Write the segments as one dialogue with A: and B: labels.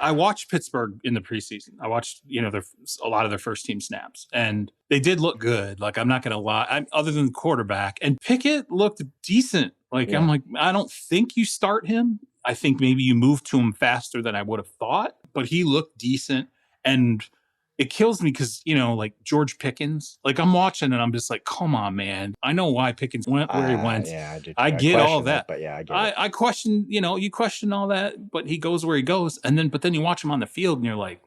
A: I watched Pittsburgh in the preseason. I watched, a lot of their first team snaps, and they did look good. Like, I'm not going to lie. Other than the quarterback, and Pickett looked decent. Like, I'm like, I don't think you start him. I think maybe you move to him faster than I would have thought, but he looked decent. And it kills me because, like George Pickens, like I'm watching and I'm just like, come on, man. I know why Pickens went where he went.
B: Yeah, I do.
A: I get all that.
B: But yeah, I get it.
A: I question, you question all that, but he goes where he goes. But then you watch him on the field and you're like,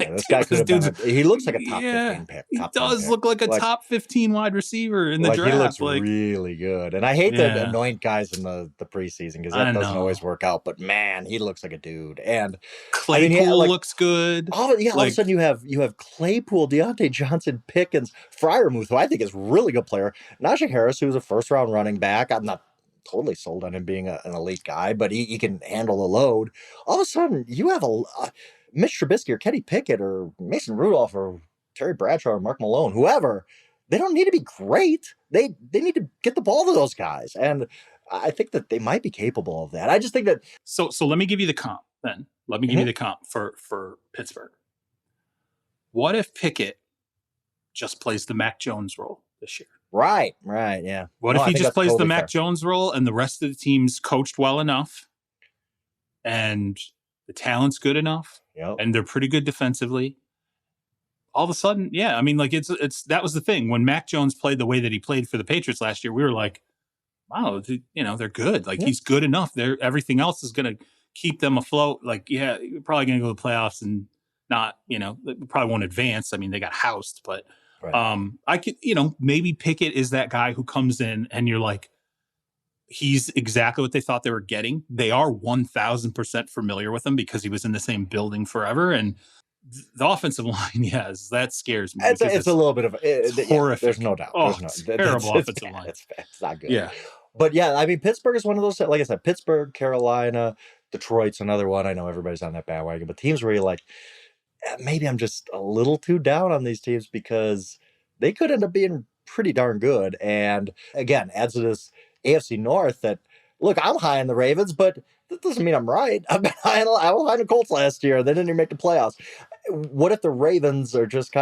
B: this guy could have been. He looks like a top 15 pick.
A: He does look like a top 15 wide receiver in the draft.
B: He looks really good. And I hate to anoint guys in the preseason because that doesn't always work out. But man, he looks like a dude. And
A: Claypool looks good.
B: All of a sudden you have Claypool, Deontay Johnson, Pickens, Freiermuth, who I think is a really good player. Najee Harris, who's a first-round running back. I'm not totally sold on him being an elite guy, but he can handle the load. All of a sudden, you have Mitch Trubisky or Kenny Pickett or Mason Rudolph or Terry Bradshaw or Mark Malone, whoever. They don't need to be great. They need to get the ball to those guys. And I think that they might be capable of that. I just think that.
A: So let me give you the comp then. Let me give you the comp for Pittsburgh. What if Pickett just plays the Mac Jones role this year?
B: Right, yeah.
A: What if he just plays the Mac Jones role and the rest of the team's coached well enough and the talent's good enough and they're pretty good defensively? All of a sudden, it's that was the thing. When Mac Jones played the way that he played for the Patriots last year, we were like, wow, they're good. Like, he's good enough. Everything else is going to keep them afloat. Like, we're probably going to go to the playoffs and not, we probably won't advance. I mean, they got housed, but I could, maybe Pickett is that guy who comes in and you're like, he's exactly what they thought they were getting. They are 1,000% familiar with him because he was in the same building forever. And the offensive line, that scares me.
B: It's a little bit of
A: horrific.
B: There's no doubt.
A: Terrible offensive line.
B: It's not good. Yeah. But Pittsburgh is one of those, like I said, Pittsburgh, Carolina, Detroit's another one. I know everybody's on that bandwagon, but teams where you're like, maybe I'm just a little too down on these teams because they could end up being pretty darn good. And again, adds to this AFC North that, look, I'm high on the Ravens, but that doesn't mean I'm right. I was high on the Colts last year. They didn't even make the playoffs. What if the Ravens are just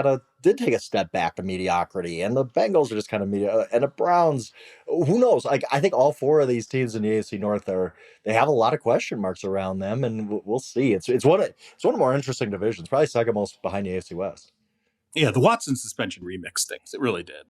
B: did take a step back to mediocrity, and the Bengals are just kind of mediocre, and the Browns, who knows? Like, I think all four of these teams in the AFC North they have a lot of question marks around them, and we'll see. It's one of the more interesting divisions, probably second most behind the AFC West.
A: Yeah, the Watson suspension remixed things. It really did.